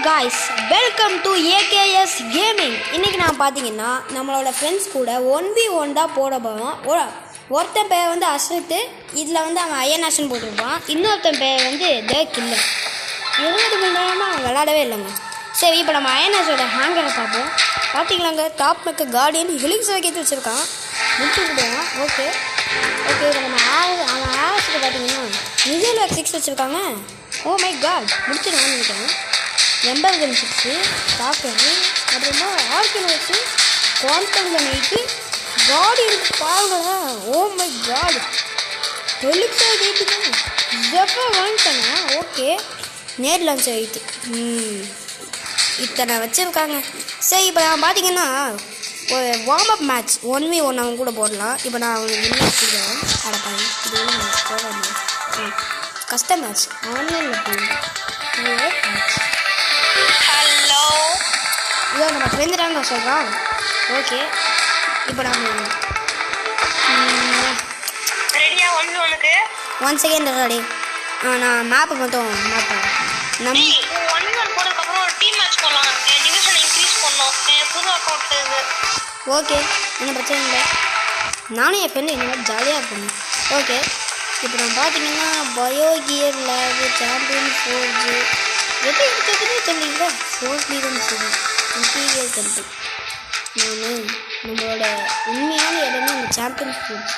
guys, welcome to AKS Gaming. இன்னைக்கு நான் பாத்தீங்கன்னா நம்மளோட ஃப்ரெண்ட்ஸ் கூட 1v1 தான் போட போறோம். ஒருத்தன் பேர் வந்து அஸ்ரித், இதுல வந்து அவன் அயனாஷன் போட்டுருப்பான். இன்னொருத்தன் பேர் வந்து த கில்லர். 20 மணி நேரமா அவன் விளையாடவே இல்லைங்க. சரி, இப்போ நம்ம அயனாஷோட ஹேங்கரை பார்ப்போம். பார்த்தீங்களாங்க, டாப் மேக்க கார்டியன் ஹிலிக்ஸ் வைக்கிறது வச்சுருக்கான். முடிச்சு விடுவான். ஓகே ஓகே இப்போ நம்ம அவன் ஆஷுக்கு பார்த்தீங்கன்னா மிசைல் 6 வச்சுருக்காங்க. ஓ மை காட், முடிச்சிருவான்னு நினைக்கிறேன். எம்பர்கன் 6 டாக்கரு, அப்புறமா ஆர்கின் வச்சு குவாண்டம் 8 கார்டியன் பாருங்களா. ஓ மை காட், ஹெலிக்ஸ் 8 தான் ஜப்பா வாங்கிட்டாங்க. ஓகே, நேர் லான்ச் 8 இத்தனை வச்சுருக்காங்க. சரி, இப்போ நான் பார்த்தீங்கன்னா ஒரு வார்ம் அப் மேட்ச் 1v1 அவங்க கூட போடலாம். இப்போ நான் அவங்களுக்கு என்ன வச்சுருக்கேன் அடப்பாங்க. இது வந்து போக கஸ்டம் மேட்ச் ஆன்லைனில் போடுவோம். ஹலோ, இதோ நம்ம ஃப்ரெண்டு தான் நான் சொல்கிறான். ஓகே, இப்போ நம்ம ரெடியா? ஒன்னுக்கு 1 செகண்ட் ரெடி. நான் மேப்பு மட்டும் மேப் நம்ம 1v1 போனதுக்கப்புறம் ஒரு டீம் மேட்ச் போடலாம். என் டிவிஷனை இன்க்ரீஸ் பண்ணோம். என் புது அக்கௌண்ட் இது. ஓகே, ஒன்றும் பிரச்சனை இல்லை. நானும் என் ஃப்ரெண்டு இந்த மாதிரி ஜாலியாக இருப்பேன். ஓகே, இப்போ நம்ம பார்த்தீங்கன்னா பயோகியர் லேபு சாம்பியன் ஃபோர்ஜு எப்படி இருக்கிறதுனே தெரியல. 4 தான் சொல்லி இன்டீரியர் கண்ட்ரி. நான் நம்மளோட உண்மையான இடமே இந்த சாம்பியன் ஃபோர்ஜ்.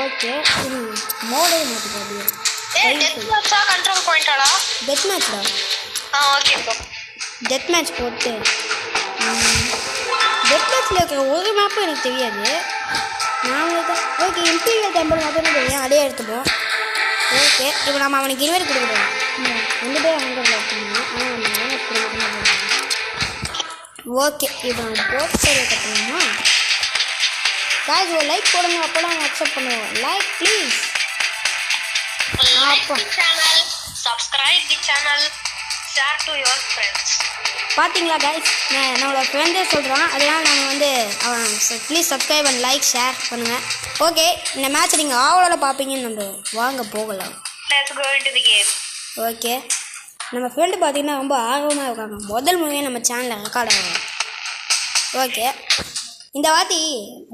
ஓகே, மோடே மாற்றிக்காது. கண்ட்ரோல் பாயிண்டாடா? டெத் மேட்ச்டா. ஓகே ப்ரோ, டெத் மேட்ச் போட்டு டெத் மேட்ச்சில் இருக்கிற ஒரு மேப்பும் எனக்கு தெரியாது. நாங்கள் தான் ஓகே இம்பீரியல் டெம்பிள் மட்டும் தெரியும், அடையே எடுத்துப்போம். ஓகே, இப்போ நம்ம அவனுக்கு இன்வைட் கொடுக்குறோம். 2 பேரும் அவங்க விளையாடுறாங்க. ஆனால் நம்ம அவனுக்கு மட்டும்தான் போடுறோம். ஓகே, இப்போ நம்ம போட்டு கட்டணுமா காய்ஸ்? ஒரு லைக் போடுங்க, அப்போ தான் அவங்க அக்செப்ட் பண்ணுவோம். Like please. Like the channel, subscribe the channel, share to your friends. பார்த்தீங்களா காய்ஸ், நம்மளோட ஃப்ரெண்டே சொல்கிறான். அதனால் நம்ம வந்து அவன் please subscribe and like share பண்ணுங்கள். ஓகே, இந்த மேட்ச் நீங்கள் ஆவலோட பார்ப்பீங்கன்னு நம்ம வாங்க போகலாம். Let's go into the game. Okay, நம்ம ஃப்ரெண்டு பார்த்தீங்கன்னா ரொம்ப ஆர்வமாக இருக்காங்க. முதல் முறையாக நம்ம சேனலில் ரெக்கார்ட் ஆகும். ஓகே, இந்த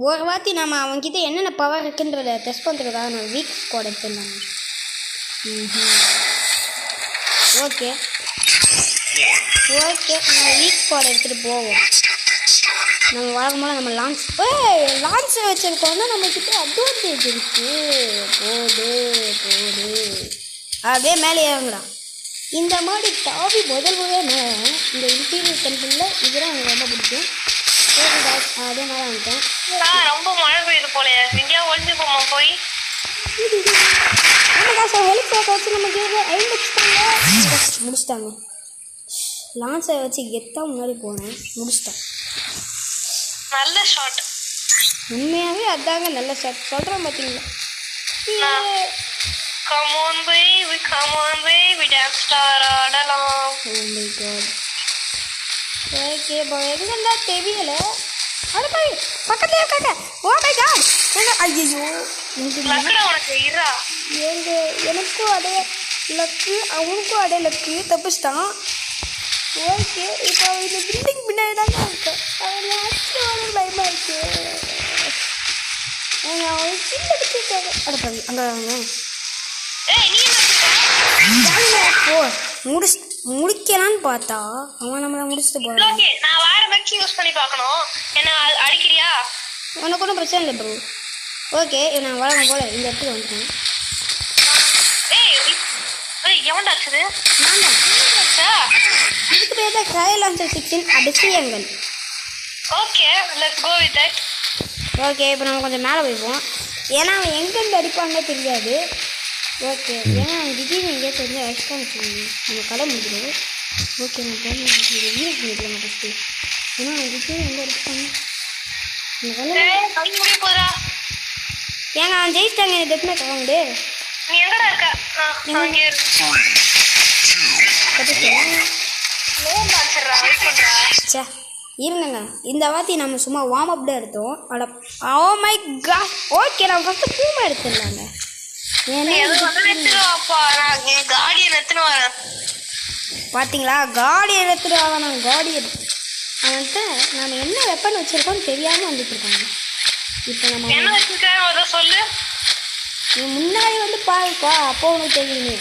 ஒரு வாட்டி நம்ம அவங்ககிட்ட என்னென்ன பவர் இருக்குன்றதை டெஸ்ட் பண்ணுறதுக்காக நான் வீக் ஸ்குவாட் எடுத்துருந்தாங்க. ஓகே ஓகே, நம்ம வீக் ஸ்குவாட் எடுத்துகிட்டு போவோம். நம்ம வழக்கம்போல் நம்ம லான்ச் வச்சுருக்கோம்னா நம்மக்கிட்ட அட்வான்டேஜ் இருக்குது. போடு அப்படியே மேலே இறங்குறான். இந்த மாதிரி டாபி முதல் மேலே இந்த இன்டீரியர் டெம்பிளில் இதெல்லாம் எனக்கு ரொம்ப பிடிக்கும். அதே மாதிரி வந்துட்டேன். ரொம்ப மழை பெய்யுது போல, எங்கேயா ஒழிஞ்சு போமா போய். ஆமாக்கா சார், ஹெலிகாப்டர் வச்சு நமக்கு முடிச்சிட்டாங்க. லான்ச்சை வச்சு கெத்தாக முன்னாடி போனேன், முடிச்சிட்டேன். நல்ல ஷாட், உண்மையாகவே அதாங்க நல்ல ஷாட் சொல்கிறேன். பார்த்தீங்களா? Come on baby, dance star ஆடலாம். Oh my god. ஓகே பா, எங்கண்டா தெரியல. அட போய் பக்கத்துல இருக்காங்க. ஓ மை காட், ஐயோ லக்குடா உனக்கு. இரா எனக்கும் அதே லக்கு, அவனுக்கும் அதே லக்கு. தப்பிச்சிட்டான். ஓகே, இப்போ இந்த பில்டிங் பின்னாடி தாங்க இருக்கேன். அவன் ஆச்சு பயமாக இருக்கு. அவன் சின்ன பிடிச்சிருக்காங்க. அட போய் அங்கே வாங்க. முடிக்கலான்னு பார்த்தா அவன் நம்மளை முடிச்சுட்டு போறான். நான் வேற வெக்ஸ் யூஸ் பண்ணி பார்க்கணும். என்ன அடிக்கிறியா? உனக்கு ஒன்றும் பிரச்சனை இல்லை ப்ரோ. ஓகே, நான் வழக்கம் போல இந்த இடத்துக்கு வந்துட்டேன். எவன்டாச்சுது? இதுக்கு பேர் தான் ட்ரையல் லான்ச்சர் 6 அதிசயங்கள். Okay, let's go with that. Okay, இப்போ நம்ம கொஞ்சம் மேலே போய்ப்போம். ஏன்னா அவன் எங்கேருந்து அடிப்பான்னே தெரியாது. ஓகே, ஏன்னா அவன் திடீர்னு எங்கேயா தெரிஞ்சு அடிச்சுதான் வச்சுக்கோங்க. நம்ம கடை முடிக்கிறது. ஓகே, நான் போய் வீடு பண்ணிக்கலாம் ஃபஸ்ட்டு. ஏன்னா அவன் திடீர்னு எங்கே அடிப்பாங்க போதா? ஏங்க அவன் ஜெயிச்சிட்டாங்க. எனக்கு டெத் மேட்ச் வாங்குது. நீ எங்கடா இருக்க? இருந்தங்க, இந்த வாட்டி நம்ம சும்மா வார்ம் அப் தான் எடுத்தோம். அட ஓ மை காட். ஓகே, நம்ம ஃபஸ்ட்டு பூமா எடுத்துடலாங்க. பார்த்தீங்களா காடி எடுத்துட்டு ஆகணும் காடி எடுத்து அவன்கிட்ட நம்ம என்ன வெப்பன் வச்சுருக்கோம்னு தெரியாமல் வந்துட்டு இருக்காங்க. இப்போ நம்ம என்ன வச்சிருக்காங்க அதை சொல்லு. நீ முன்னாடி வந்து பாருப்பா, அப்போ உனக்கு தெரியுமே.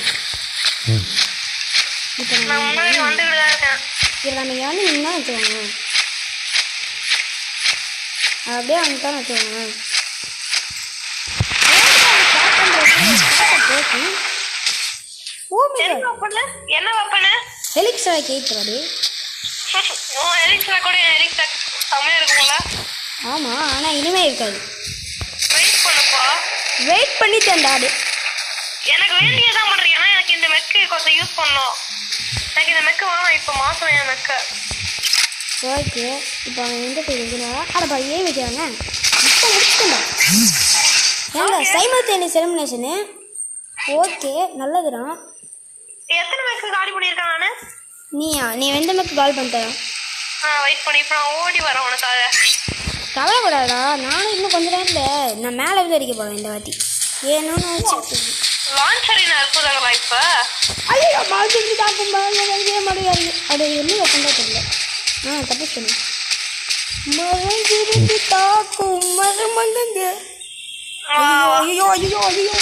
இப்போ நான் முன்னாடி வந்துக்கிட்டு தான் இருக்கேன். இதில் நம்ம இங்கே வந்து நின்னா வச்சுக்கோங்க, அப்படியே வந்துட்டான்னு வச்சுக்கோங்க. என்ன வெப்பனு? ஹெலிக்ஸா கேட்குறாரு. எலிக்ஸா கூட எலிக்ஸா செம்மையா இருக்கும்ல. ஆமாம், ஆனால் இனிமே இருக்காது. வெயிட் பண்ணுப்பா. வெயிட் பண்ணி தந்தாடு. எனக்கு வேண்டியதான் பண்றீங்க. ஏன்னா எனக்கு இந்த மெக்கு கொஞ்சம் யூஸ் பண்ணோம். எனக்கு இந்த மெக்கு வேணும். இப்போ மாசம் என் மெக்க. ஓகே, இப்போ அவன் எந்த பேர் இருக்குன்னா அடப்பா ஏன் வைக்கிறாங்க. இப்போ முடிச்சுட்டா ஏங்க சைமல்டேனியஸ் எலிமினேஷனு. ஓகே, நல்லதுதான். எத்தனை மெக்கு காலி பண்ணியிருக்கேன் நானு? நீ எந்த மெக்கு கால் பண்ணிட்டேன். வெயிட் பண்ணி இப்போ நான் ஓடி வரேன் உனக்காக. கவலைப்படாதா, நானும் இன்னும் கொஞ்ச நேரத்தில் நான் மேலே வந்து அடிக்க போகிறேன் இந்த வாட்டி. ஏன்னு லான்ச்சரின் அற்புதங்களா இப்போ? ஐயோ மாதிரி தாக்கும் முடியாது. அது என்ன வைக்கண்டா தெரியல. தப்பு சொல்லு. மறைஞ்சிருந்து தாக்கும் மரமல்லுங்க. ஐயோ ஐயோ ஐயோ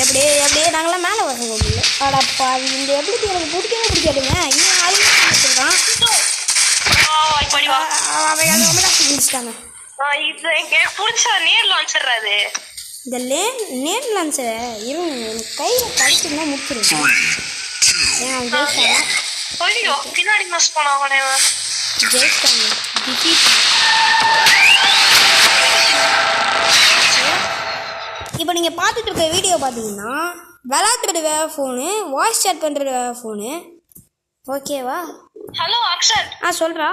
எப்படியே நாங்களாம் மேலே வர முடியல. அடப்பா இந்த எப்படி எனக்கு பிடிக்கவே பிடிக்காதுங்க. இன்னும் ஆளுங்க முடிச்சிட்டாங்க. இந்த நேர் லான்ச்சரை இவங்க எனக்கு கையில் கழிச்சுன்னா முடிச்சிருக்கேன். பின்னாடி மிஸ் பண்ணாங்க. ஜெயிச்சிட்டாங்க. இப்போ நீங்கள் பார்த்துட்டு இருக்க வீடியோ பார்த்தீங்கன்னா விளையாடுறது வேறு ஃபோனு, வாய்ஸ் சேட் பண்ணுறது வேறு ஃபோனு. ஓகேவா? ஹலோ அக்ஷர். சொல்கிறா.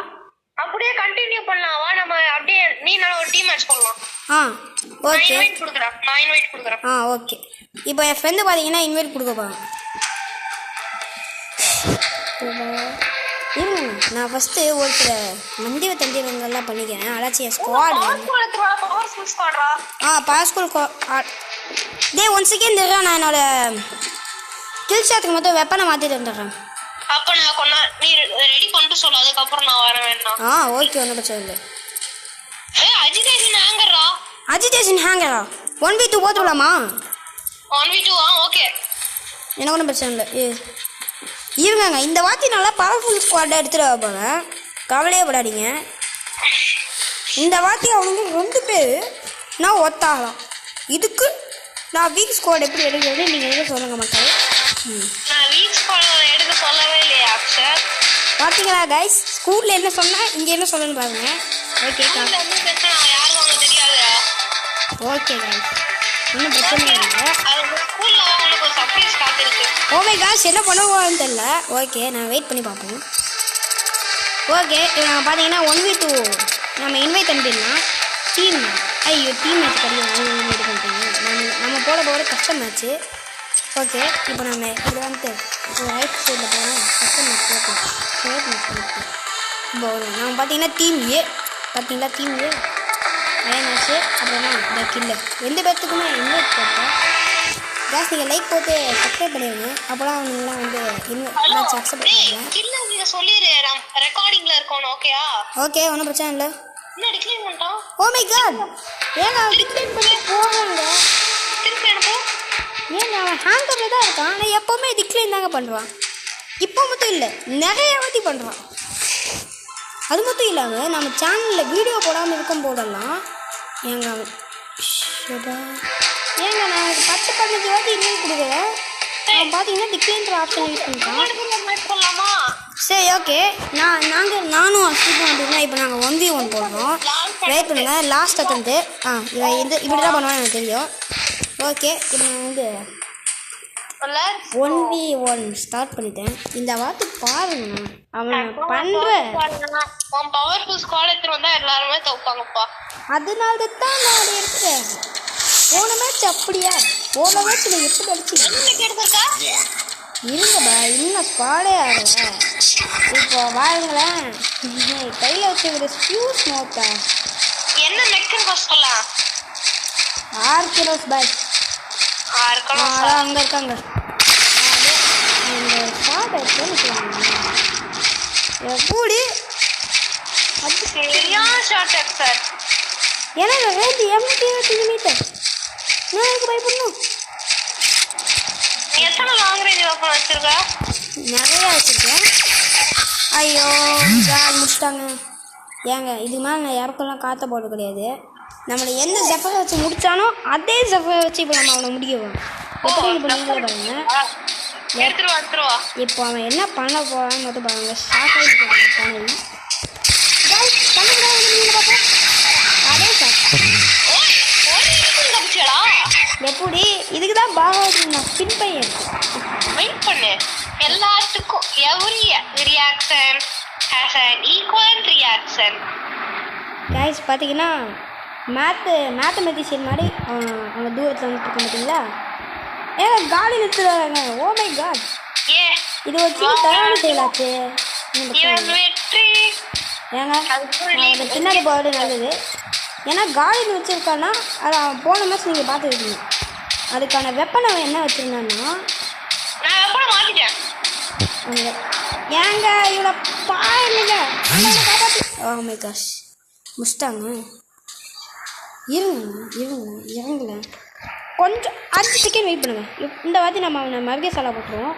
அப்படியே கண்டினியூ பண்ணலாம் வா. நம்ம அப்படியே நீ நான் ஒரு டீம் மேட்ச் போடலாம். ஓகே. நான் இன்வைட் கொடுக்குறேன். ஓகே. இப்போ என் ஃப்ரெண்டு பார்த்தீங்கன்னா இன்வைட் கொடுக்க போகிறேன். நான் ஃபஸ்ட்டு ஒருத்தர் மந்திர தந்திரங்கள்லாம் பண்ணிக்கிறேன். அதாச்சும் என் ஸ்குவாடு. பாஸ்கூல் டே 1 செகண்ட் இருடா. நான் என்னோட கில் ஷாட்டுக்கு மட்டும் வெப்பனை மாற்றிட்டு வந்துடுறேன். அப்போ நான் நீ ரெடி பண்ணிட்டு சொல்லு, அதுக்கப்புறம் நான் வர வேண்டாம். ஓகே, ஒன்றும் பிரச்சனை இல்லை. Agitation ஹேங்கரா 1v2 போட்டுடலாமா? 1v2 ஓகே, எனக்கு ஒன்றும் பிரச்சனை இல்லை. இருங்க, இந்த வாட்டி நல்லா பவர்ஃபுல் ஸ்குவாடாக எடுத்துகிட்டு போகிறேன். கவலையே படாதீங்க. இந்த வாட்டி அவங்க 2 பேர் நான் ஒத்தாகலாம். இதுக்கு நான் வீக் ஸ்குவாட் எப்படி எடுக்கிறது நீங்கள் எதுவும் சொல்லுங்கள் மக்கள். நான் வீக் ஸ்குவாட் எடுக்க சொல்லவே இல்லையா அக்ஷர்? பார்த்தீங்களா கைஸ், ஸ்கூலில் என்ன சொன்னால் இங்கே என்ன சொல்லணும்னு பாருங்க. ஓகே யாரும் தெரியாது. ஓகே கைஸ், ஒன்றும் பிரச்சனை இல்லை. ஓமே காஸ் என்ன பண்ணுவோன்னு தெரியல. ஓகே, நான் வெயிட் பண்ணி பார்ப்போம். ஓகே, இப்போ நாங்கள் பார்த்தீங்கன்னா 1v2 நம்ம இன்வைட் பண்ணிடலாம். டீம் மேட்ச் கிடைக்கும். இது பண்ணிட்டீங்க. நம்ம போட போகிற கஷ்டம் மேட்ச்சு. ஓகே, இப்போ நம்ம இதில் வந்துட்டு ரைட் சைடில் போகிறோம். கஷ்டம் மேட்ச் போட்டோம். இப்போ நம்ம பார்த்தீங்கன்னா டீம் ஏ நிறைய மேட்ச்சு. அப்புறமா இந்த கில்லு 2 பேர்த்துக்குமே இன்வைட் போட்டோம். கேஸ் நீங்கள் லைக் போட்டு சப்ஸ்கிரைப் பண்ணிடுங்க. அப்போலாம் அவங்களாம் வந்து மேட்ச் அக்செப்ட் பண்ணுவாங்க. ஓகே, ஒன்றும் பிரச்சனை இல்லை. ஓ மை காட், ஏங்க டிக்ளைன் பண்ணி போவாங்க. ஏங்க அவன் ஹேங்கரில் தான் இருக்கான். ஆனால் எப்போவுமே டிக்ளைன் தாங்க பண்ணுறான். இப்போ மட்டும் இல்லை, நிறைய வாட்டி பண்ணுறான். அது மட்டும் இல்லாமல் நம்ம சேனலில் வீடியோ போடாமல் இருக்கும் போதெல்லாம் ஏங்க நான் 10-15 வாட்டி இன்வைட் கொடுக்குறேன். அவன் பார்த்தீங்கன்னா டிக்ளைன்ற ஆப்ஷன் யூஸ் பண்ணிட்டான். சரி ஓகே, நானும் அஸ்விக்கும் அப்படின்னா இப்போ நாங்கள் 1v1 போடுறோம். வெயிட் பண்ணுங்கள், லாஸ்ட் அட்டம்ப்ட்டு. இப்படி தான் பண்ணுவான்னு எனக்கு தெரியும். ஓகே, இப்போ நான் வந்து 1v1 ஸ்டார்ட் பண்ணிட்டேன். இந்த வாட்டி பாருங்க அவன் பண்ணுற பவர்ஃபுல் ஸ்குவாட் எடுத்துட்டு வந்தா எல்லாருமே தோப்பாங்கப்பா. அதனால தான் நான் அதை எடுத்துட்டேன். போன மேட்ச் அப்படியா? போன மேட்ச்சில் எப்படி அடிச்சுருக்கா? இருங்கப்பா, இன்னும் ஸ்குவாடே ஆகலை. இப்போ வாருங்களேன், கையில் வச்சுக்கிற ஸ்பியூஸ் நோட்டா என்ன மெக்குன்னு சொல்லலாம். ஆர்கிரோஸ் பாய் இருக்கணும் அதான் அங்கே இருக்காங்க. அந்த சாட்டை எப்படி சரியான ஷார்ட் சார். எனக்கு ரேஞ்சு 220 மீட்டர். நான் எனக்கு பயப்படணும். நீ எத்தனை லாங் ரேஞ்ச் வெப்பன் வச்சிருக்க? நிறையா வச்சுருக்கேன். ஐயோ முடிச்சிட்டாங்க. ஏங்க இதுக்கு மேலே நான் யாருக்கெல்லாம் காற்ற போட கிடையாது. நம்மளை எந்த ஜெஃபரை வச்சு முடித்தானோ அதே ஜெஃபரை வச்சு இப்போ நம்ம அவனை முடிக்குவோம். எப்படி இப்போ நீங்களே பாருங்க. எடுத்துருவா. இப்போ அவன் என்ன பண்ண போகிறான்னு மட்டும் பாருங்க. ஷாக் ஆகிட்டு எப்படி இதுக்கு தான் பாகவதி நான் பின் பையன். வெயிட் பண்ணு. எல்லாத்துக்கும் every reaction has an equal reaction. Guys பார்த்தீங்கன்னா மேத்தமெட்டிஷியன் மாதிரி அவங்க தூரத்தில் வந்துட்டு இருக்க பார்த்தீங்களா? ஏங்க காலி நிறுத்துறாங்க. ஓ மை காட். இது வச்சு தயாரி செய்யலாச்சு. வெற்றி ஏங்க அவனுக்கு பின்னாடி போகிறது நல்லது. ஏன்னா காலின்னு வச்சுருக்கான்னா அதை அவன் போன மாதம் நீங்கள் பார்த்துருக்கீங்க. அதுக்கான வெப்பனை அவன் என்ன வச்சுருந்தான்னா நான் வெப்பனை மாற்றிட்டேன். ஏங்க இவ்வளோ பாருங்க. ஓ மை காஷ் முடிச்சிட்டாங்க. இறங்கல கொஞ்சம் 5 செகண்ட் வெயிட் பண்ணுங்க. இந்த வாட்டி நம்ம அவனை மறுகே சாலா போட்டுருவோம்.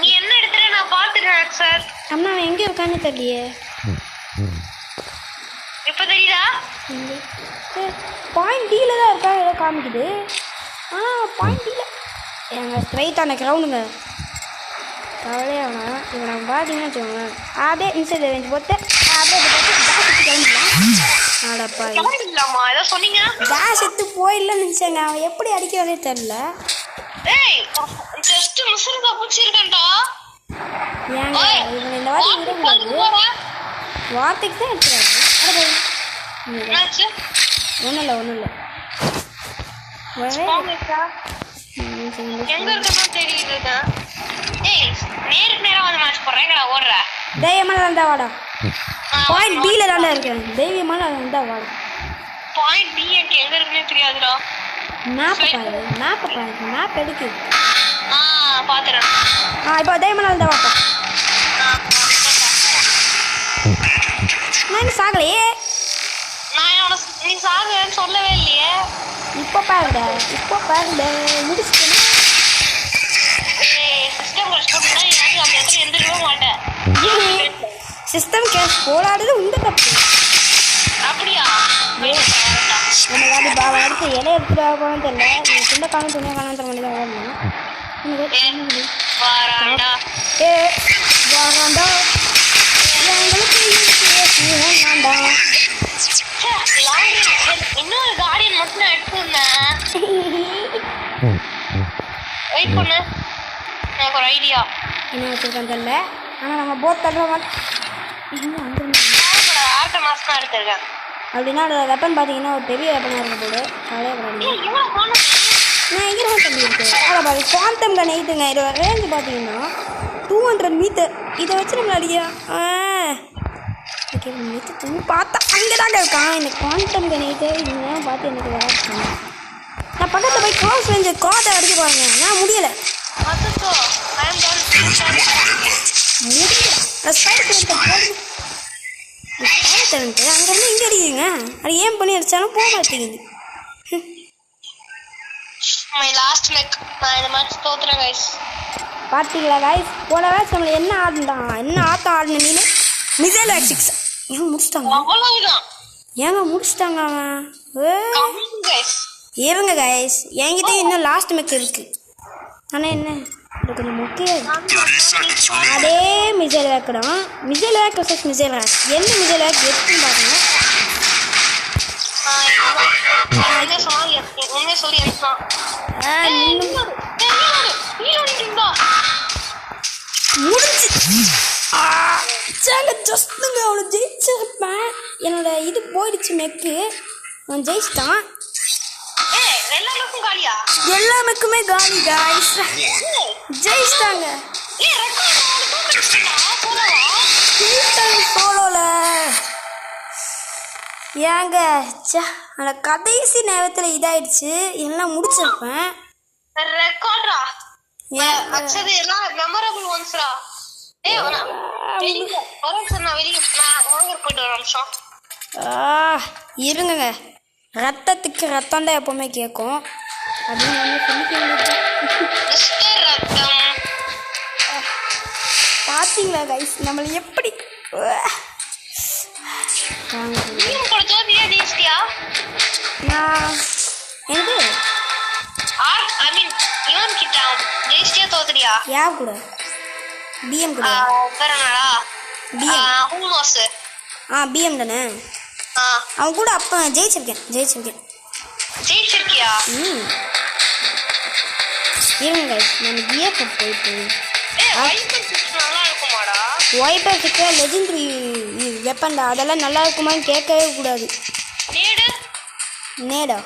நீ என்ன எடுத்துற நான் பார்த்துட்டேன் சார். அண்ணா அவன் எங்கே இருக்கான்னு தெரியலையே. இப்போ தெரியுதா? பாயிண்ட் டீல தான் இருக்கா ஏதோ காமிக்குது. பாயிண்ட் டீல எங்க ஸ்ட்ரைட்டான கிரவுண்டுங்க. கவலையே வேணாம். இப்போ நம்ம பார்த்தீங்கன்னா வச்சுக்கோங்க அப்படியே இன்சைட் ரேஞ்ச் போட்டு அப்படியே கிளம்பிடலாம். ஆடப்பா இல்லாமா ஏதோ சொன்னீங்க. கேஸ் எடுத்து போயிடலன்னு நினச்சாங்க. அவன் எப்படி அடிக்கிறதே தெரில. ஏய் ஜஸ்ட் மிஸ்ஸிங் தப்பிச்சிருக்கேன்டா. ஏங்க இவன் இந்த வாட்டி விடக்கூடாது. வார்த்தைக்கு தான் எடுத்துறாரு. ஒன்றும் இல்லை எங்க இருக்கா தெரியுது. ஏய் நேருக்கு நேரா வந்து மேட்ச் போடுறேங்கடா. ஓடுற தைரியமான இருந்தா வாடா. பாயிண்ட் பில தானே இருக்கேன். தைரியமான இருந்தா வாடா. பாயிண்ட் பி எனக்கு எங்க இருக்குன்னு தெரியாதுடா. மேப் பாரு. மேப் எடுக்கு. பாத்துறேன். இப்போ தைரியமான இருந்தா வாடா. நான் சாகலையே. நான் நீ சாகுன்னு சொல்லவே இல்லையே. இப்போ பாருங்க முடிச்சுட்டேன். சிஸ்டம் கஷ்டம்னா யாரும் அந்த இடத்துல எந்திரிக்கவே மாட்டேன். சிஸ்டம் கேஸ் போராடுறது உண்டு தப்பு. அப்படியா? நம்ம வாடி பாவா எடுத்து இலைய எடுத்துட்டு போகணும்னு தெரியல. நீ சின்ன காலம் துணியாக காலம் தர வேண்டியதான் ஓடணும். வாராண்டா இன்னொரு கார்டியன் மட்டும் நான் எடுத்துருந்தேன். வெயிட் பண்ணு எனக்கு ஒரு ஐடியா. என்ன வச்சுருக்கேன் தெரியல. ஆனால் நம்ம போட் தடுற மாட்டோம். இன்னும் ஆர்ட்ட மாஸ்க் தான் எடுத்திருக்கேன். அப்படின்னா அதோட வெப்பன் பார்த்தீங்கன்னா ஒரு பெரிய வெப்பனாக இருக்க போது கவலையப்படாது. நான் எங்கே தம்பி இருக்கேன். அதை பாரு குவாண்டம் கன் எய்ட்டுங்க. இதோட ரேஞ்சு பார்த்தீங்கன்னா 200 மீட்டர். இதை வச்சு நம்மள அடியா ஓகே மீட்டர் பார்த்தா அங்கே தாங்க இருக்கான். இந்த குவாண்டம் கன் எய்ட்டு இதெல்லாம் பார்த்து எனக்கு வேறு இருக்காங்க. நான் பக்கத்தில் போய் க்ளோஸ் ரேஞ்சு கோட்டை அடிக்க பாருங்க. நான் முடியலை. அங்கேருந்து இங்கே அடிக்குதுங்க. அது ஏன் பண்ணி அடித்தாலும் போக மாட்டேங்குது. பார்த்தீங்களா கைஸ்? போன மேட்ச் நம்மளை என்ன ஆட்டம் ஆடின மீன் மிசைல் ஆக்சிக்ஸ் ஏன் முடிச்சிட்டாங்க. ஏங்க முடிச்சிட்டாங்க அவன். இருங்க கைஸ் என்கிட்ட இன்னும் லாஸ்ட் மேட்ச் இருக்கு. ஆனால் என்ன இது கொஞ்சம் முக்கியம். அதே மிசைல் வேக் தான். Missile wake versus missile wake. என்ன மிசைல் வேக் எடுத்துன்னு பாருங்க. ஜஸ்ட்டுங்க அவனை ஜெயிச்சிருப்பேன். என்னோட இது போயிடுச்சு மெக்கு. அவன் ஜெயிச்சிட்டான். எல்லா மெக்குமே காலி காய்ஸ். ஜெயிச்சிட்டாங்க சோலோல. ஏங்க அந்த கடைசி நேரத்தில் இதாயிடுச்சு. எல்லாம் முடிச்சிருப்பேன். ரெக்கார்ட்ரா ஏன் அக்ஷது எல்லாம் மெமரபிள் ஒன்ஸ்ரா. ஏய் வெளிய வரேன் நான் வெளிய நான் வாங்கர் போயிட்டு ஒரு நிமிஷம். இருங்கங்க, ரத்தத்துக்கு ரத்தம் தான் எப்பவுமே கேட்கும் அப்படின்னு நம்ம சொல்லிக்க மிஸ்டர் ரத்தம். பார்த்தீங்களா கைஸ் நம்மளை எப்படி நீங்க கூட ஜோதியா ஜெயிச்சிட்டியா? நான் எது ஐ மீன் இவன் கிட்ட ஜெயிச்சிட்டியா தோத்துறியா? யார் கூட? பிஎம் கூட. வேற என்னடா? பிஎம். ஹூமோஸ். பிஎம் தானே. அவன் கூட அப்போ ஜெயிச்சிருக்கேன். ஜெயிச்சிருக்கியா? இருங்க கைஸ், நான் பிஎஃப் போயிட்டு நல்லா இருக்குமாடா? ஒய்பர் கிட்ட லெஜெண்டரி வெப்பன்டா, அதெல்லாம் நல்லா இருக்குமான்னு கேட்கவே கூடாது. நேடா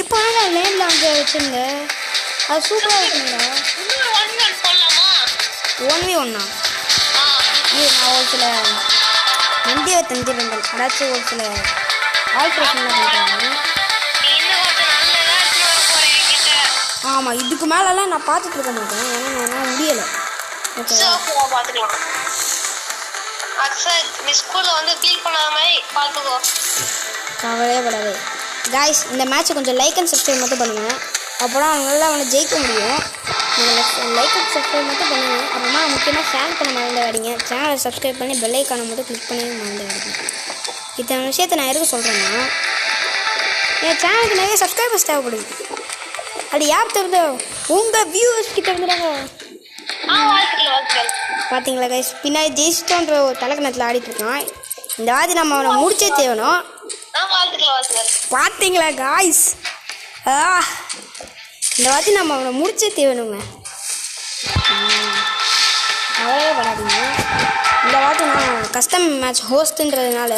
இப்போ நேரில் அங்கே வச்சுருங்க, அது சூப்பராக இருக்குங்களா? 1v1 இது நான் ஒரு சில நந்தியை தந்திருந்தேன், அதாச்சும் ஒரு சில ஆல்ட்ரேஷன்லாம் பண்ணுறாங்க. ஆமாம், இதுக்கு மேலெல்லாம் நான் பார்த்துட்டு இருக்க மாட்டேன், ஏன்னா நான் முடியலை. ஓகே பார்த்துக்கலாம். நீ ஸ்கூலில் வந்து ஃபீல் பண்ணாத மாதிரி பார்த்துக்கோ. கவலையே படாது காய்ஸ். இந்த மேட்ச்சை கொஞ்சம் லைக் அண்ட் சப்ஸ்கிரைப் மட்டும் பண்ணுங்கள், அப்புறம் நல்லா அவனை ஜெயிக்க முடியும். நீங்கள் லைக் அண்ட் சப்ஸ்கிரைப் மட்டும் பண்ணுங்கள். அப்புறமா முக்கியமாக ஷேர் பண்ண மறந்துடாதீங்க. சேனலை சப்ஸ்கிரைப் பண்ணி பெல் ஐக்கானை மட்டும் கிளிக் பண்ணி மறந்துடாதீங்க. இத்தனை விஷயத்தை நான் எதுக்கு சொல்கிறேன்னா, என் சேனலுக்கு நிறைய சப்ஸ்கிரைபர்ஸ் தேவைப்படுது. அது யார் தருதோ? உங்கள் வியூவர்ஸ் கிட்ட இருந்துடாங்க. பார்த்தீங்களா கைஸ், பின்னாடி ஜெயிச்சிட்டோன்ற ஒரு தலைக்கணத்தில் ஆடிட்டு இருக்கான். இந்த வாதி நம்ம அவனை முடிச்சே தேவணும். பார்த்தீங்களா காய்ஸ், இந்த வாத்தி நம்ம அவனை முடிச்சே தேவணுங்க. அவ்வளவே படாதீங்க. இந்த வாட்டி நான் கஸ்டம் மேட்ச் ஹோஸ்ட்டுன்றதுனால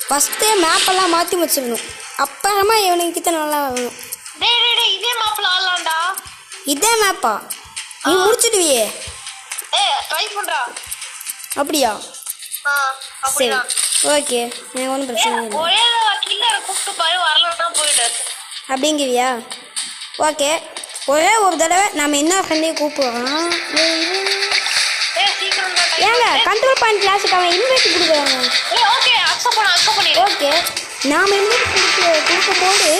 ஃபஸ்ட்டே மேப்பெல்லாம் மாற்றி வச்சிடணும், அப்புறமா இவனுக்கிட்ட நல்லா வரணும். இதே மேப்பா நீ முடிச்சிடுவியே? அப்படியா? சரி ஓகே, எனக்கு ஒன்றும் பிரச்சனை இல்லை. அப்படிங்கிறியா? ஓகே, ஒரே ஒரு தடவை நம்ம என்ன ஃப்ரெண்டையும் கூப்பிடுறோம். ஏங்க கண்ட்ரோல் பாயிண்ட் கிளாஸுக்கு அவன் இன்வைட் கொடுக்குறாங்க. ஓகே, நாம் இன்வைட் கொடுக்கும்போது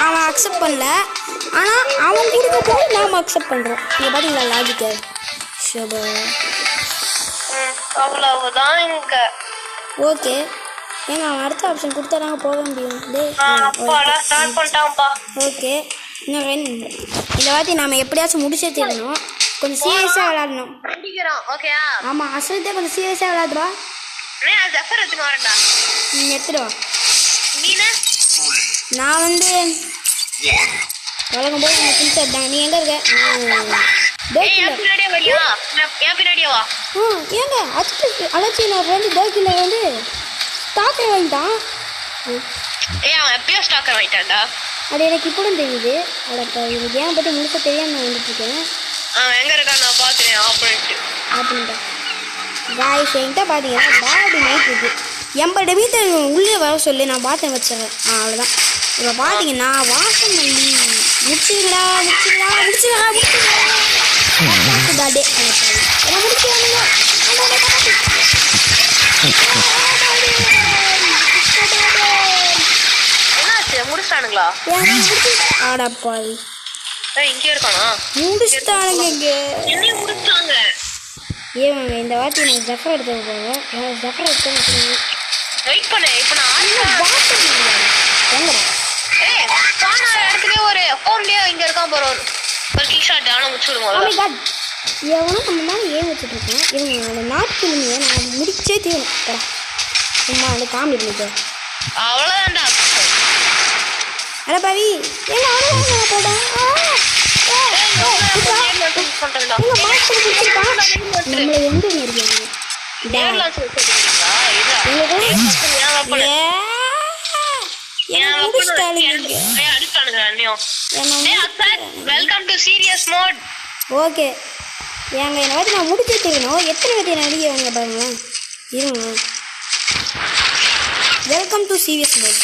அவன் அக்செப்ட் பண்ணல, ஆனால் அவன் கொடுக்கும்போது நாம் அக்செப்ட் பண்ணுறோம். நீங்கள் பார்த்தீங்களா லாஜிக்கு? ஷோபா அவ்வளவுதான். ஓகே ஏங்க, அவன் அடுத்த ஆப்ஷன் கொடுத்தா நாங்கள் போக முடியும். ஓகே, இன்னும் இந்த வாட்டி நாம் எப்படியாச்சும் முடிச்சே தரணும். கொஞ்சம் சீரியஸாக விளையாடணும். ஆமாம், அசல்ட்டே கொஞ்சம் சீரியஸாக விளையாடுவா. நீ எடுத்துடுவா. நான் வந்து வழங்கும் போது எனக்கு ஃப்ரெண்ட்ஸ் எடுத்தாங்க. நீ எங்கே இருக்க? ஏங்க அழைச்சி நான் ஃப்ரெண்டு டோக்கியில் வந்து ஸ்டாக்கர் வாங்கிட்டான். அது எனக்கு இப்போதான் தெரியுது. அடப்பா, எனக்கு ஏன் பற்றி முழுக்க தெரியாமல் நான் வந்துட்டுருக்கேன். அப்படின்ட்டா காய்ஸ், என்கிட்ட பார்த்தீங்கன்னா பேடு நைட் இருக்குது. 80 மீட்டர் உள்ளே வர சொல்லி நான் பாத்திரம் வச்சிடறேன். அவ்வளோதான். இப்போ பார்த்தீங்கன்னா வாசம் பண்ணி முடிச்சுங்களா டே முடிச்சிட்டானுங்களா? ஆடாப்பாவி இங்கே இருக்கானா? முடிச்சிட்டானுங்க இங்கே. முடிச்சாங்க. ஏவாங்க இந்த வாட்டி நான் ஜஃபர் எடுத்து போவேன். ஜஃபர் எடுத்து வெயிட் பண்ணு. இப்போ நான் இடத்துலயே ஒரு ஃபோன்லயே இங்க இருக்கான் போற ஒரு கிக் ஷாட் ஆனா முடிச்சுடுவோம். எவனும் நம்ம மேலே ஏன் வச்சுட்டு இருக்கேன். இவங்க அந்த நாட்கிழமையை நான் முடிச்சே தீரணும். சும்மா வந்து காமெடி பண்ணிட்டு அவ்வளோதான்டா. அட பாவி, எங்க அவ்வளோதான் போட்டேன். நம்மளை எந்த இருக்காங்க ஓகே ஏங்க என்னை வந்து நான் முடிச்சு தெரியணும். எத்தனை பேர்த்தை நடிகை பாருங்க. இருங்க, வெல்கம் டு சிவிஎஸ் மோட்.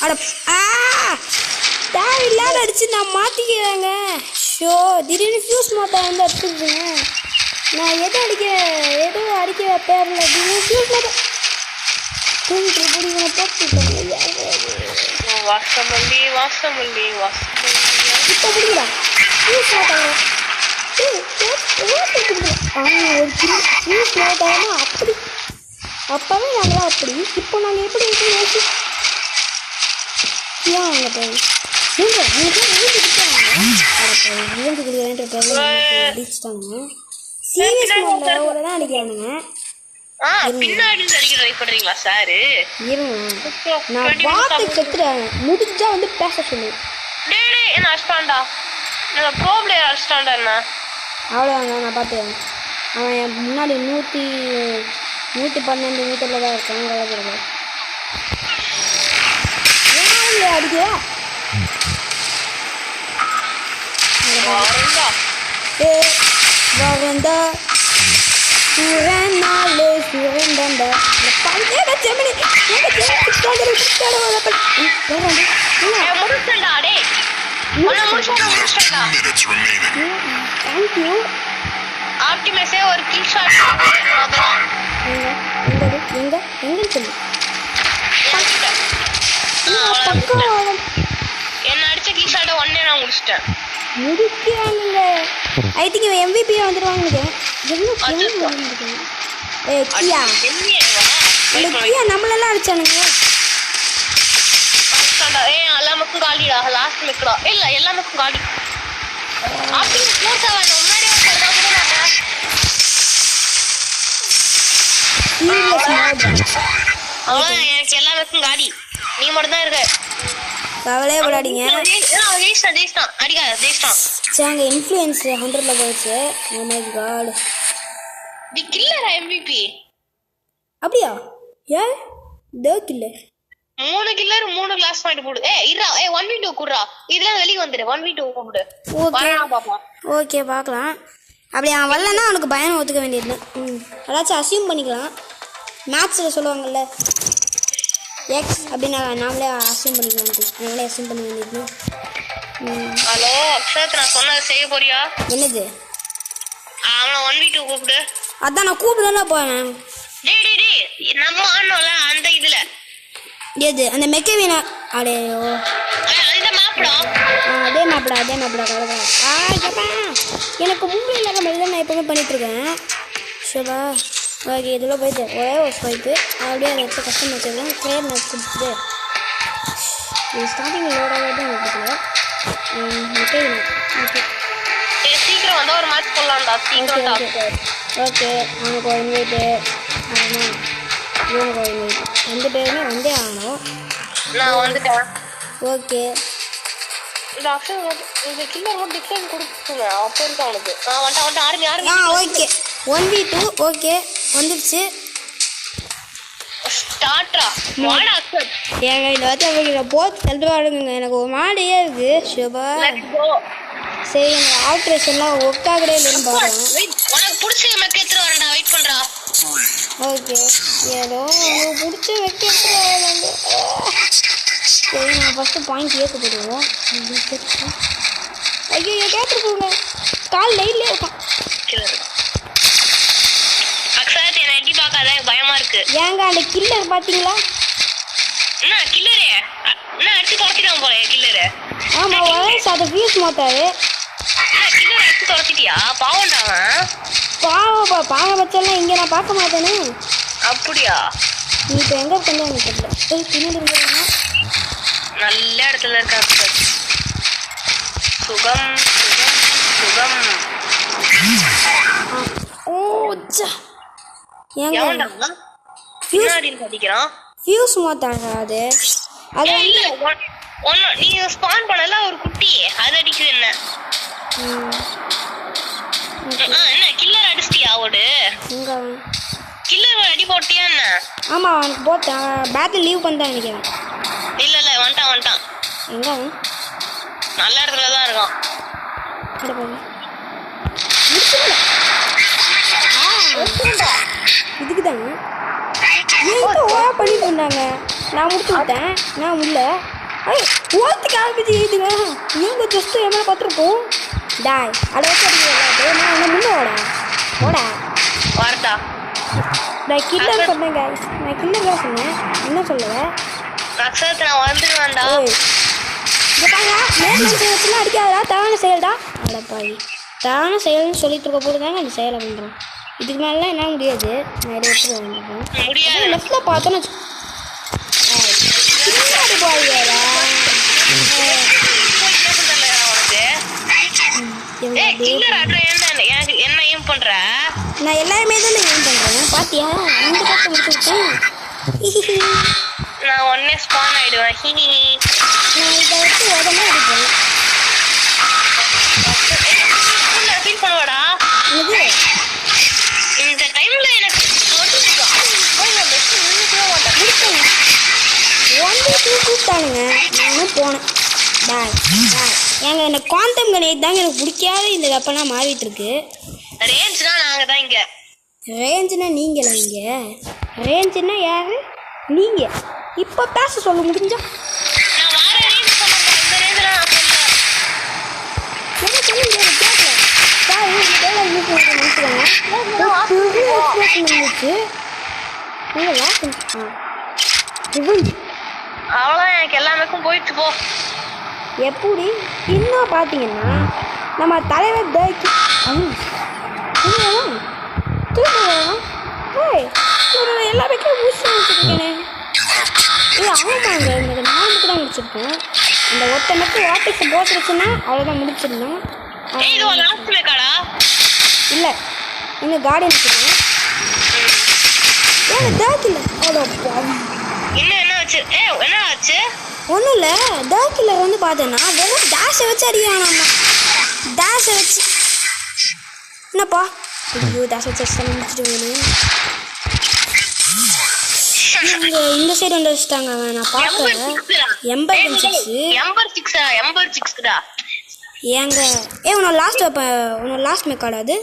அட தேவையில்லாத அடிச்சு நான் மாற்றிக்கிறேங்க. ஷோ திடீர்னு ஃபியூஸ் மாட்டேன் வந்து அடிச்சுருக்குங்க. நான் எதோ அடிக்கிற பேரில் திடீர்னு ஃபியூஸ் மாட்டேன் பிடிக்கணும் போட்டுட்டேன். வாசமல்லி இப்போ பிடிக்கிறா ஃபியூஸ் மாட்டாங்க. ஒரு ஃபியூஸ் மாட்டாங்கன்னா அப்படி அப்போவே நாங்கள் அப்படி இப்போ நாங்கள் எப்படி இருக்கோம் ஏன் அங்கே போய் அடிச்சுட்டாங்க. சீரியஸ் மோட்ல தான் அடிக்கிறானுங்க. பின்னாடி அடிக்க ட்ரை பண்றீங்களா சார்? நான் பார்த்து கத்துறேன். முடிஞ்சா வந்து பேச சொல்லு. டேய் என்ன அடிச்சான்டா? நான் ப்ரோ பிளேயர் அடிச்சான்டா என்ன? அவ்வளோதாங்க நான் பார்த்துக்கிறேன். அவன் முன்னாடி 112 மீட்டரில் தான் இருக்கான். கலக்கிறது ஏன் அடிக்கிற? வரண்டா சுரண்டாண்டா தேங்க்யூ. ஆப்டிமைஸே ஒரு கில் ஷாட் எங்க சொல்லு. என்ன அடிச்ச கில் ஷாட்டை ஒன்னே நான் முடிச்சிட்டேன். முடிக்கிறானுங்க. ஐ திங்க் இவன் MVP வந்துடுவாங்க. கியா நம்மளெல்லாம் அடிச்சானுங்க. எல்லா மக்கும் காலிடா. லாஸ்ட் மெக்குடா இல்ல எல்லா மக்கும் காலி. அவ்வளவுதான் எனக்கு எல்லா மக்கும் காலி. நீ மட்டும் தான் இருக்க. கவலையே விடாதீங்க. அடிக்காத இன்ஃப்ளூயன்ஸ் 100ல போயிடுச்சு. Oh my God. The killer MVP. அப்படியா? ஏன் the killer 3 killer 3 class point போடு. இருடா 1v2 குடுறா. இதெல்லாம் வெளிய வந்துரு. 1v2 போடு. ஓகே பாப்போம். ஓகே பார்க்கலாம். அப்படி அவன் வரலன்னா அவனுக்கு பயம் ஒத்துக்க வேண்டியது. அதாச்சும் அசியூம் பண்ணிக்கலாம். மேத்ஸில் சொல்லுவாங்கல்ல எக்ஸ் அப்படின்னு நாமளே அசியூம் பண்ண வேண்டியது. ஹலோ அக்ஷத், நான் சொன்னதை செய்ய போறியா? என்னது? அவனை 1v2 கூப்பிடு. அதான் நான் கூப்பிடுதான் போறேன். டேய் நம்ம ஆனோல அந்த இதுல எது அந்த மெக்கவினா? அடேயோ அந்த மேப்டா. அதே மேப்டா கரெக்டா. எனக்கு மும்பை இல்லாத மாதிரி தான் நான் எப்பவுமே பண்ணிட்டு இருக்கேன். ஷோபா ஓகே. இதில் போயிட்டு ஒரே ஒரு ஸ்வைப்பு அப்படியே அதை எடுத்து கஷ்டம் வச்சுருக்கேன். ப்ளேயர் நான் கொடுத்துட்டு இது ஸ்டார்டிங் லோடாக தான் கொடுக்கல. மெக்கவினா ஓகே. சீக்கிரம் வந்தால் ஒரு மேட்ச் போடலாம்டா. சீக்கிரம் ஓகே. அவனுக்கு ஒரு இன்வைட்டு ஆகணும். இவனுக்கு ஒரு இன்வைட்டு. 2 பேருமே வந்தே ஆகணும். நான் வந்துட்டேன். ஓகே. இந்த அக்ஷன் இந்த கில்லர் மட்டும் டிக்ளைன் கொடுத்துங்க. அப்போ இருக்கு அவனுக்கு. வந்துட்டு ஆர்மி ஓகே 1v2 ஓகே வந்துடுச்சு. ஸ்டார்ட்ரா வாடா அக்ஷன். ஏங்க இந்த வாட்டி அவங்க போட்டு தள்ளுவாடுங்க. எனக்கு ஒரு மாடியே இருக்கு. ஷோபா சரி எனக்கு ஆல்ட்ரேஷன்லாம் ஒர்க் ஆகவே இல்லைன்னு பாருங்க. உனக்கு பிடிச்ச மெக்க எடுத்துட்டு வரேன்டா. வெயிட் பண்றா. ஓகே ஏதோ உங்களுக்கு பிடிச்ச மெக்க எடுத்துட்டு வரேன். சரி நான் ஃபஸ்ட்டு பாயிண்ட் ஏற்க போடுவோம். ஐயோ கேட்டுருக்கோங்க. கால் லைட்லேயே இருக்கான். அக்ஷத் என்னை எட்டி பார்க்காத, பயமா இருக்கு. ஏங்க அந்த கில்லர் பார்த்தீங்களா? என்ன கில்லரு? என்ன அடிச்சு துரத்திட்டான் போல கில்லரு. ஆமாம் வயசு அதை ஃபியூஸ் மாட்டாரு. கில்லர் அடிச்சு துரத்திட்டியா? பாவம்டாவன். பாவபட்சம்லாம் இங்கே நான் பார்க்க மாட்டேனே. அப்படியா? நீ இப்போ எங்கே இருக்கா எனக்கு தெரியல. பின்னாடி இருக்க நல்ல இடத்துல இருக்கா. சுகம் சுகம் சுகம். ஓ ஏங்க பின்னாடி படிக்கிறான். ஃபியூஸ் மாத்தாங்க அது. அது இல்ல ஒன்னு நீ ஸ்பான் பண்ணல ஒரு குட்டி அது அடிக்குது. என்ன என்ன கில்லர் அடிச்சிட்டியா? ஓடு கில்லர் அடி போட்டியா என்ன? ஆமா அவனுக்கு போட்டேன். பேட்டில் லீவ் பண்ணிட்டான் நினைக்கிறேன். இல்ல வந்துட்டான். எங்க அவன்? நல்ல இடத்துல தான் இருக்கான். இதுக்குதான் பண்ணிட்டு இருந்தாங்க. நான் முடிச்சு விட்டேன். நான் உள்ள ஓத்துக்கு ஆரம்பிச்சு இதுங்க இவங்க ஜஸ்ட் எவ்வளோ பார்த்துருப்போம் டாய் அதை வச்சு அடிக்கிறேன் நான் என்ன முன்னே ஓடா வரட்டா நான் கில்லர் சொன்னேன் guys. நான் கில்லர் தான் சொன்னேன் என்ன சொல்லுவேன் அக்ஷத் நான் வந்துடுவேன்டா இங்கே பாருங்க மேல் செயலத்தில் அடிக்காதடா தவறான செயல்டா அடப்பாவி தவறான செயல்னு சொல்லிட்டு இருக்க போது தாங்க அந்த செயலை பண்ணுறோம் இதுக்கு மேலே என்ன முடியாது நான் இதை எடுத்துட்டு வந்துடுறேன் முடியாது லெஃப்டில் பார்த்தோன்னு பின்னாடி போய்யா என்ன ஏம் பண்ற நான் எல்லாருமே தான் ஏன் பண்ணுறேன் பாத்தியா இந்த பக்கம் முடிச்சுக்கிட்டேன் நான் உடனே ஸ்பான் ஆயிடுவேன் நான் இதை வச்சு உடனே அடிப்பேன் ஃபீல் பண்ணுவாடா இது இந்த டைம்ல எனக்கு கூப்பிட்டானுங்க நானும் போனேன் பாய் பாய் ஏங்க எனக்கு குவாண்டம் கணேட் தாங்க எனக்கு பிடிக்காத இந்த வெப்பனாக மாறிட்டு இருக்கு ரேஞ்ச்னா நாங்க தான் இங்க ரேஞ்சுனா நீங்களா இங்கே ரேஞ்சுனா யாரு நீங்கள் இப்போ பேச சொல்ல முடிஞ்சா நான் வார ரேஞ்ச் சொன்னேன் இந்த ரேஞ்ச்ல நான் என்ன சொல்லுங்க கேட்கல சார் வேலை நினைச்சுக்கோங்க நீங்கள் லாஸ்ட் அவ்வளோதான் எனக்கு எல்லாமேக்கும் போயிடுச்சு போ எப்படி இன்னும் பார்த்தீங்கன்னா நம்ம தலைவர் தேக்கி எல்லா பேக்கும் முடிச்சு முடிச்சிருக்கேனே இது ஆமாங்க இந்த 4 தான் முடிச்சிருக்கேன் இந்த ஒருத்த மட்டும் வாட்டிக்கு போட்டுருச்சுன்னா அவ்வளோதான் முடிச்சிடணும் ஏய் இது லாஸ்ட் மேக்காடா இல்லை இன்னும் கார்டன் வச்சுருக்கேன் ஏன் தேக்கில்ல அவ்வளோ இன்னும் என்ன ஆச்சு என்ன ஆச்சு ஒன்றும் இல்லை தேக்கில் வந்து பார்த்தேன்னா வெறும் டேஷை வச்சு அடிக்கிறானாம்மா டேஷை வச்சு என்னப்பா ஐயோ டேஷ் வச்சு முடிச்சுட்டு வேணும் இந்த சைடு வந்து வச்சுட்டாங்க அவன் நான் பார்க்கறேன் எம்பர் 6 ஏங்க உன்னோட லாஸ்ட் வைப்பேன் உன்னோட லாஸ்ட் மேக்காடு அது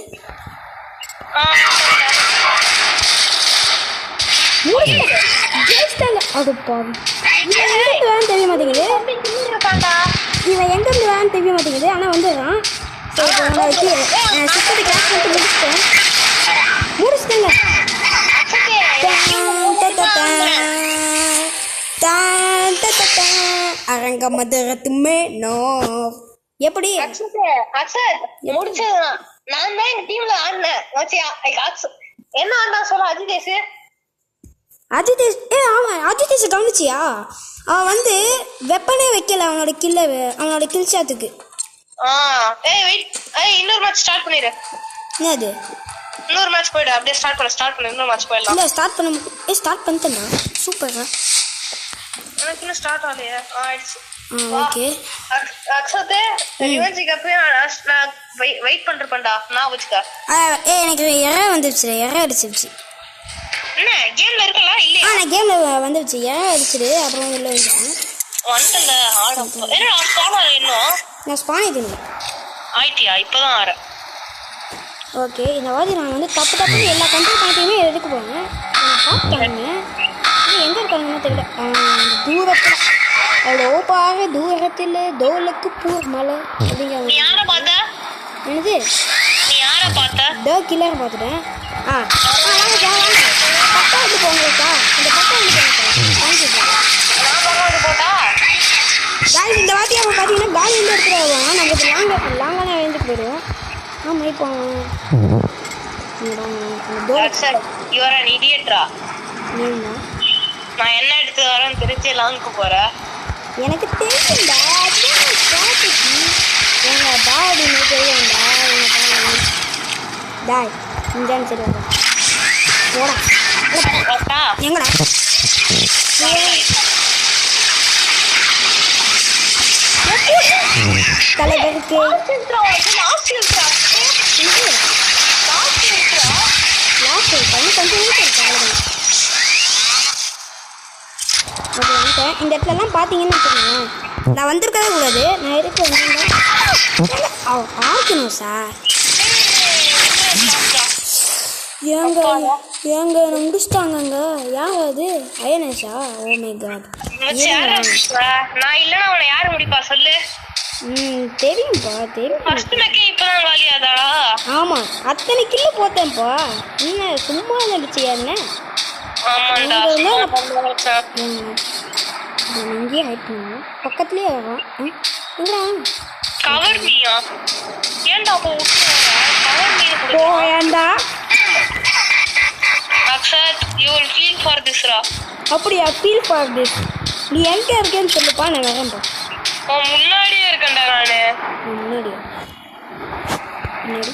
அதுப்பா இவன் எங்கேருந்து வேணும் தெரிய மாட்டேங்குது இவன் எங்கேருந்து வேணும் தெரிய மாட்டேங்குது ஆனால் வந்துடுறான் சரி இப்போ வச்சு சிஸ்டத்தை கிளாஸ் பண்ணிட்டு முடிச்சிட்டேங்க அரங்க மதுரத்துமே நோ எப்படி முடிச்சதுதான் நான் தான் எங்க டீம்ல ஆடினேன் என்ன ஆடினா சொல்ல அஜிதேஷ் அஜிதேஷ் ஆமாம் அஜிதேஷை கவனிச்சியா அவன் வந்து வெப்பனே வைக்கல அவனோட கில் ஷாட்டுக்கு இன்னொரு மேட்ச் ஸ்டார்ட் பண்ணிடு என்னது இன்னொரு மேட்ச் போயிடு அப்படியே ஸ்டார்ட் பண்ணு இன்னொரு மேட்ச் போயிடலாம் இல்லை ஸ்டார்ட் பண்ணிட்டேன்டா சூப்பர்டா எனக்கு இன்னும் ஸ்டார்ட் ஆகலையே ஆயிடுச்சு ஓகே அக்ஷத் ரிவெஞ்சுக்கு அப்பயே நான் வெயிட் பண்ணிருப்பேன்டா நான் வச்சுக்க எனக்கு எரர் வந்துருச்சு எரர் அடிச்சிருச்சு என்ன கேம்ல இருக்கல இல்லையா நான் கேம்ல வந்துருச்சு எரர் அடிச்சிடு அப்புறம் உள்ள வந்துட்டேன் வந்துட்டல ஆடும் என்ன ஸ்பான் ஆகல இன்னும் நான் ஸ்பான் ஆயிட்டேன் ஆயிட்டியா இப்பதான் ஆறேன் ஓகே இந்த வாட்டி நான் வந்து தப்பு எல்லா கண்ட்ரோல் பாயிண்ட்டையுமே எடுக்க போகிறேன் பார்த்தாங்க எங்கே இருக்காங்கன்னு தெரியல தூரத்தில் அவ்வளோ ஓப்பாக தூரத்தில் தோலுக்கு பூ மலை அப்படிங்கிற யாரை பார்த்த என்னது நீ யாரை பார்த்த கில்லர் பார்த்துட்டேன் பக்கம் வந்து போங்கக்கா இந்த பக்கம் வந்து போட்டா காய் இந்த வாட்டி அவன் பார்த்தீங்கன்னா காலி வந்து எடுத்துகிட்டு வருவான் நம்ம லாங்கான எழுந்துட்டு போயிடுவோம் ஆமாம் இப்போ நான் என்ன எடுத்து வரேன்னு தெரிஞ்சு லாங்குக்கு போறேன் எனக்கு தெரியும்டா எங்க பாடி தெரியும்டா டாய் இஞ்சான் சரி போடா எங்கடா தலைவருக்கு இந்த இடத்துலலாம் பார்த்தீங்கன்னு வச்சுக்கோங்க நான் வந்திருக்கவே கூடாது நான் எதுக்கு வந்திருந்தேன் பார்க்கணும் சார் ஏங்க ஏங்க என்னை முடிச்சிட்டாங்கங்க. யார் அது? அயனேஷா? Oh my God. நான் இல்லைன்னா அவனை யாரு முடிப்பா சொல்லு. தெரியும்பா தெரியும். ஃபர்ஸ்ட் மெக்கே இப்பதான் காலியாதாடா? ஆமாம், அத்தனை கில்லு போத்தேன்ப்பா. என்ன சும்மா நடிச்சியா என்ன? ஆமாண்டா இங்கேயே ஹைட் பண்ணுவோம். பக்கத்துலேயே வரும். எங்கடா கவர் மீயா? ஏன்டா அப்போ கவர் மீ போயண்டா. Akshat you will feel for this ரா. அப்படியா? Feel for this. நீ எங்கே இருக்கேன்னு சொல்லுப்பா, நான் வரேன்ப்பா. முன்னாடியே இருக்கேன்டா நானு. முன்னாடியா? முன்னாடி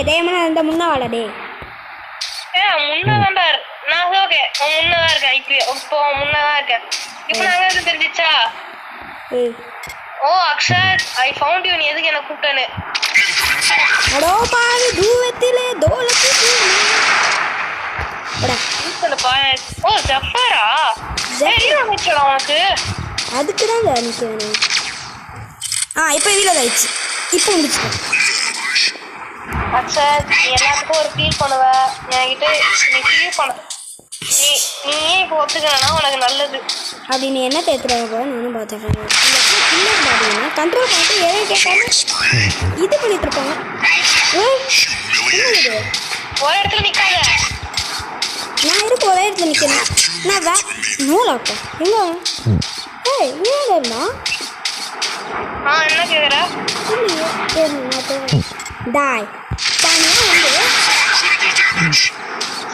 டேமனா இந்த முன்னா வாடா டே. முன்னதான்டா நான் ஓகே முன்னதான் இருக்கேன். இப்போ முன்னதான் இருக்கேன். இப்போ நாங்க எது தெரிஞ்சிச்சா? ஓ அக்ஷத் ஐ ஃபவுண்ட் யூ. நீ எதுக்கு என்ன கூப்பிட்டேன்னு? அடோ பாவி தூவத்திலே தோலத்தி ஓ ஜஃபரா? சரி அமைச்சடா உனக்கு. அதுக்கு தான் நிற்கிறேன். இப்போ இதில் ஆயிடுச்சு. இப்போ முடிச்சுட்டேன். அக்ஷத் நீ எல்லாத்துக்கும் ஒரு ஃபீல் பண்ணுவ. என்கிட்ட நீ ஃபீல் பண்ண நீயே இப்போ ஒத்துக்கணும்னா உனக்கு நல்லது. அப்படி நீ என்ன தேத்துறாங்க நானும் பார்த்துக்கிறேன். இந்த பார்த்தீங்கன்னா கண்ட்ரோல் பண்ணிட்டு எதை கேட்காம இது பண்ணிட்டு இருப்பாங்க. ஒரு இடத்துல நிற்காத. நான் இருக்கு ஒரே இடத்துல நிற்கிறேன். நான் நூலாப்பா எங்க ஏன்னா என்ன கேட்குற? டாய் தனியாக வந்து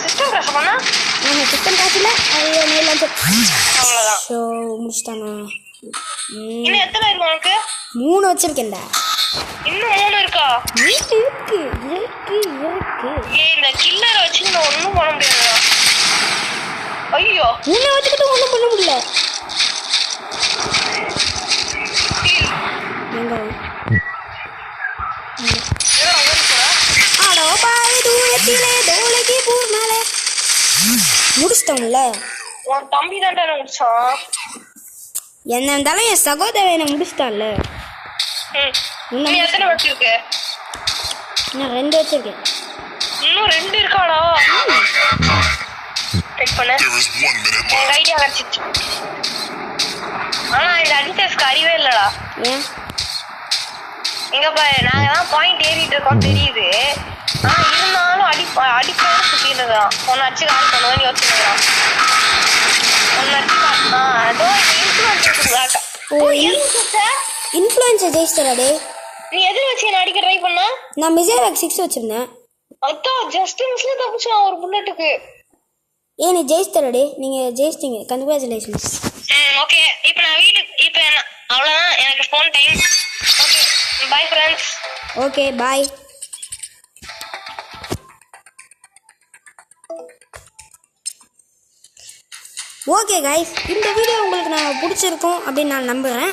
சிஸ்டம் கிராஷ் பண்ணா நம்ம சிஸ்டம் காசுல அது நேரில் அவ்வளோதான். ஸோ முடிச்சிட்டானா? இன்னும் எத்தனை இருக்கு உனக்கு? 3 வச்சிருக்கேன்டா. இன்னும் 3 இருக்கா? இருக்கு இருக்கு இருக்கு இருக்கு. இந்த கில்லரை வச்சு நான் ஒன்றும் பண்ண முடியாதுடா. ஐயோ உன்னை வச்சுக்கிட்டு ஒன்றும் பண்ண முடியல. அடோ பாய் தூரத்திலே தோலைக்கு பூர்ணாலே முடிச்சிட்டோம்ல. உன் தம்பி தான்டா முடிச்சான். என்ன இருந்தாலும் என் சகோதரனை முடிச்சிட்டான்ல. நீ எத்தனை வச்சிருக்க? நான் 2 வச்சிருக்கேன். இன்னும் 2 இருக்காடா? செக் பண்ணு. எனக்கு ஐடியா கிடைச்சிச்சு. ஆனா இந்த அடிட்டர்ஸ்க்கு அறிவே இல்லடா. ஏன் இங்க பாரு நாங்க தான் பாயிண்ட் ஏறிட்டு இருக்கோம் தெரியுது. ஆனா இருந்தாலும் அடிப்பேன் சுத்திட்டுதான். ஒன்னு அடிச்சு காலி பண்ணுவேன்னு யோசிச்சுக்கலாம். ஒன்னு அடிச்சு இன்ஃப்ளூயன்சர் ஜெயிச்சிட்டே. நீ எது வச்சு என்ன அடிக்க ட்ரை பண்ண? நான் மிசைல் 6 வச்சிருந்தேன். அதான் ஜஸ்ட் மிஸ்ல தப்பிச்சான் ஒரு புல்லட்டுக்கு. நீ ஜெயிச்சிட்டே. நீங்க ஜெயிச்சிட்டீங்க. கங்க்ராச்சுலேஷன்ஸ். ஓகே இப்போ நான் வீட்டுக்கு இப்போ அவ்வளோதான். எனக்கு phone time. Okay bye friends. Okay bye. Okay guys, இந்த வீடியோ உங்களுக்கு நான் பிடிச்சிருக்கும் அப்படின்னு நான் நம்புகிறேன்.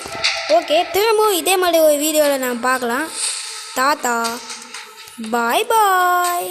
ஓகே, திரும்பவும் இதே மாதிரி ஒரு வீடியோவில் நான் பார்க்கலாம். தாத்தா பாய் பாய்.